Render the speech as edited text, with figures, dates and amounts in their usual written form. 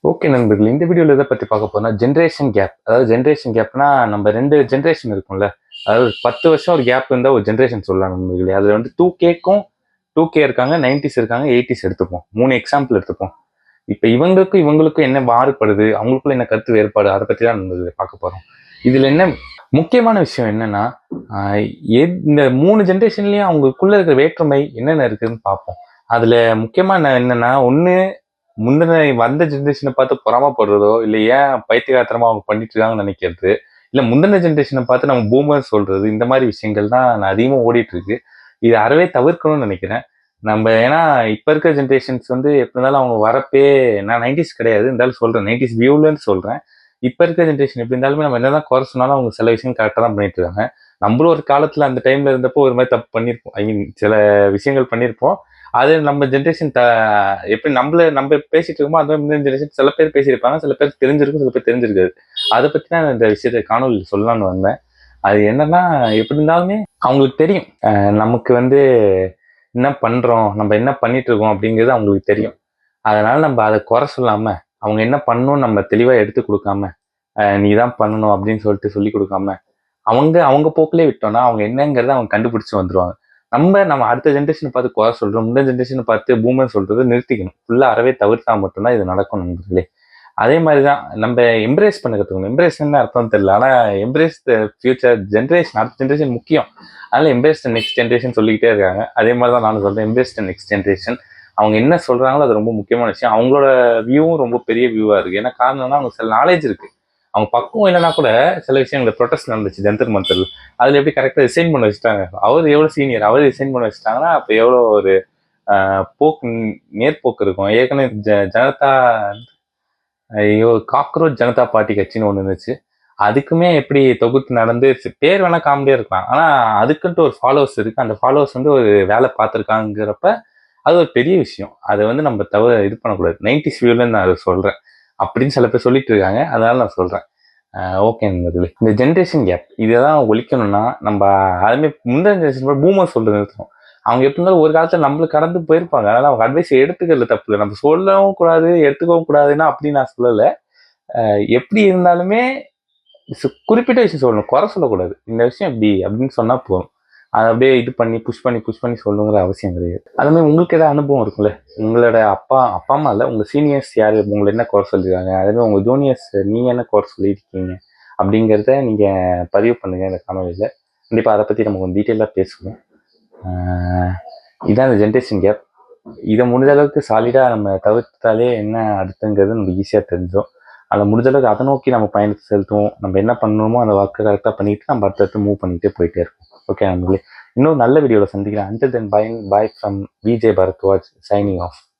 Okay நண்பர்கள், இந்த வீடியோவில் எதை பற்றி பார்க்க போறோம்னா ஜென்ரேஷன் கேப். அதாவது ஜென்ரேஷன் கேப்னா நம்ம 2 ஜென்ரேஷன் இருக்கும்ல. அதாவது 10 வருஷம் ஒரு கேப் இருந்தால் ஒரு ஜென்ரேஷன் சொல்லலாம் நண்பர்களே. அதில் வந்து 2Kக்கும் 2K இருக்காங்க, 90s இருக்காங்க, 80s எடுத்துப்போம். 3 எக்ஸாம்பிள் எடுத்துப்போம். இப்போ இவங்களுக்கும் என்ன மாறுபடுது, அவங்களுக்குள்ள என்ன கருத்து வேறுபாடு, அதை பற்றி தான் நண்பர்களே பார்க்க போகிறோம். இதில் என்ன முக்கியமான விஷயம் என்னன்னா, இந்த 3 ஜென்ரேஷன்லேயும் அவங்களுக்குள்ள இருக்கிற வேற்றுமை என்னென்ன இருக்குதுன்னு பார்ப்போம். அதில் முக்கியமாக என்னன்னா, ஒன்று முந்தின வந்த ஜென்ரேஷனை பார்த்து பொறாமப்படுறதோ, இல்லை ஏன் பைத்தியகாரத்தனமா அவங்க பண்ணிட்டு இருக்காங்கன்னு நினைக்கிறது, இல்லை முந்தின ஜென்ரேஷனை பார்த்து நம்ம பூமர் சொல்றது, இந்த மாதிரி விஷயங்கள் தான் அதிகமாக ஓடிட்டு இருக்கு. இது அறவே தவிர்க்கணும்னு நினைக்கிறேன். நம்ம ஏன்னா இப்போ இருக்கிற ஜென்ரேஷன்ஸ் வந்து எப்படி இருந்தாலும் அவங்க வரப்பே, நான் 90s கிடையாது இருந்தாலும் சொல்றேன், 90s வியூலேருந்து சொல்றேன். இப்போ இருக்கிற ஜென்ரேஷன் எப்படி இருந்தாலுமே நம்ம என்னதான் குறை சொன்னாலும் அவங்க சில விஷயம் கரெக்டாக தான் பண்ணிட்டு இருக்காங்க. நம்மளும் ஒரு காலத்துல அந்த டைம்ல இருந்தப்போ ஒரு மாதிரி தப்பு பண்ணியிருப்போம். ஐ மீன் சில விஷயங்கள் பண்ணியிருப்போம். அது நம்ம ஜென்ரேஷன் எப்படி நம்ம பேசிட்டு இருக்கோமோ அந்த மாதிரி ஜென்ரேஷன் சில பேர் பேசியிருப்பாங்க, சில பேர் தெரிஞ்சிருக்கும், சில பேர் தெரிஞ்சிருக்காது. அதை பத்தி தான் இந்த விஷயத்தை காணொலி சொல்லலாம்னு வந்தேன். அது என்னன்னா, எப்படி இருந்தாலுமே அவங்களுக்கு தெரியும் நமக்கு வந்து என்ன பண்றோம், நம்ம என்ன பண்ணிட்டு இருக்கோம் அப்படிங்கிறது அவங்களுக்கு தெரியும். அதனால நம்ம அதை குறை சொல்லாம, அவங்க என்ன பண்ணணும் நம்ம தெளிவா எடுத்து கொடுக்காம, நீ தான் பண்ணணும் அப்படின்னு சொல்லிட்டு சொல்லி கொடுக்காம, அவங்க போக்கிலே விட்டோம்னா அவங்க என்னங்கிறத அவங்க கண்டுபிடிச்சு வந்துருவாங்க. நம்ம அடுத்த ஜென்ரேஷனை பார்த்து குறை சொல்றோம், முந்தைய ஜென்ரேஷனை பார்த்து பூமர் சொல்றதை நிறுத்திக்கணும். ஃபுல்லா அறவே தவிர்த்தா மட்டும்தான் இது நடக்கும் நண்பர்களே. அதே மாதிரி தான் நம்ம எம்ப்ரேஸ் பண்ண கற்றுக்கணும். எம்ப்ரேஸ் என்ன அர்த்தம் தெரியல, ஆனால் எம்ப்ரேஸ் த ஃபியூச்சர் ஜென்ரேஷன், அடுத்த ஜென்ரேஷன் முக்கியம். அதனால எம்ப்ரேஸ் த நெக்ஸ்ட் ஜென்ரேஷன் சொல்லிக்கிட்டே இருக்காங்க. அதே மாதிரி தான் நானும் சொல்றேன், எம்ப்ரேஸ் த நெக்ஸ்ட் ஜென்ரேஷன். அவங்க என்ன சொல்றாங்களோ அது ரொம்ப முக்கியமான விஷயம். அவங்களோட வியூவும் ரொம்ப பெரிய வியூவா இருக்கு. ஏன்னா காரணம்னா அவங்க சில நாலேஜ் இருக்கு. அவங்க பக்குவம் இல்லைன்னா கூட சில விஷயங்கள் ப்ரொடெஸ்ட் நடந்துச்சு ஜந்தர் மந்தர், அதில் எப்படி கரெக்டாக ரிசைன் பண்ண வச்சுட்டாங்க. அவர் எவ்வளோ சீனியர், அவர் ரிசைன் பண்ண வச்சுட்டாங்கன்னா அப்போ எவ்வளோ ஒரு போக்கு, நேர்போக்கு இருக்கும். ஏற்கனவே ஜனதா, ஐயோ, காக்ரோச் ஜனதா பார்ட்டி கட்சின்னு ஒன்று இருந்துச்சு. அதுக்குமே எப்படி தொகுத்து நடந்து, பேர் வேணா காமெடியா இருக்கலாம், ஆனா அதுக்குன்ட்டு ஒரு ஃபாலோவர்ஸ் இருக்கு. அந்த ஃபாலோவர்ஸ் வந்து ஒரு வேலை பார்த்துருக்காங்கிறப்ப அது ஒரு பெரிய விஷயம். அதை வந்து நம்ம இது பண்ணக்கூடாது. 90s வியூல நான் அதை சொல்றேன் அப்படின்னு சில பேர் சொல்லிட்டு இருக்காங்க, அதனால நான் சொல்றேன். ஓகே நண்பர்களே, இந்த ஜென்ரேஷன் கேப் இதைதான் ஒழிக்கணும்னா நம்ம அதுமாதிரி முந்தைய ஜென்ரேஷன் பூமர் சொல்றது நிறுத்தணும். அவங்க எப்படி இருந்தாலும் ஒரு காலத்துல நம்மளுக்கு கடந்து போயிருப்பாங்க. அதனால அவங்க அட்வைஸ் எடுத்துக்கிறது தப்பு இல்லை. நம்ம சொல்லவும் கூடாது, எடுத்துக்கவும் கூடாதுன்னா அப்படி நான் சொல்லலை. எப்படி இருந்தாலுமே குறிப்பிட்ட விஷயம் சொல்லணும், குறை சொல்லக்கூடாது. இந்த விஷயம் இப்படி அப்படின்னு சொன்னா போதும். அதை அப்படியே இது பண்ணி புஷ் பண்ணி சொல்லணுங்கிற அவசியம் கிடையாது. அது மாதிரி உங்களுக்கு ஏதாவது அனுபவம் இருக்குல்ல, உங்களோட அப்பா அம்மா இல்லை, உங்க சீனியர்ஸ் யாரு உங்களை என்ன குறை சொல்லியிருக்காங்க, அதே மாதிரி உங்க ஜூனியர்ஸ் நீங்க என்ன குறை சொல்லியிருக்கீங்க அப்படிங்கிறத நீங்க பதிவு பண்ணுங்க இந்த காணொலியில். கண்டிப்பாக அதை பற்றி நம்ம கொஞ்சம் டீட்டெயிலாக பேசுவோம். இதான் இந்த ஜென்ரேஷன் கேப். இதை முடிஞ்ச அளவுக்கு சாலிடாக நம்ம தவிர்த்தாலே என்ன அடுத்துங்கிறது நம்ம ஈஸியாக தெரிஞ்சோம். அதில் முடிஞ்ச அளவுக்கு அதை நோக்கி நம்ம பயணத்தை செலுத்துவோம். நம்ம என்ன பண்ணணுமோ அந்த ஒர்க்கை கரெக்டாக பண்ணிட்டு நம்ம அடுத்தடுத்து மூவ் பண்ணிகிட்டே போயிட்டே இருக்கோம். ஓகே நண்பர்களே, இன்னொரு நல்ல வீடியோவில் சந்திக்கிறேன். Until then by from Vijay Bharadwaj, signing off.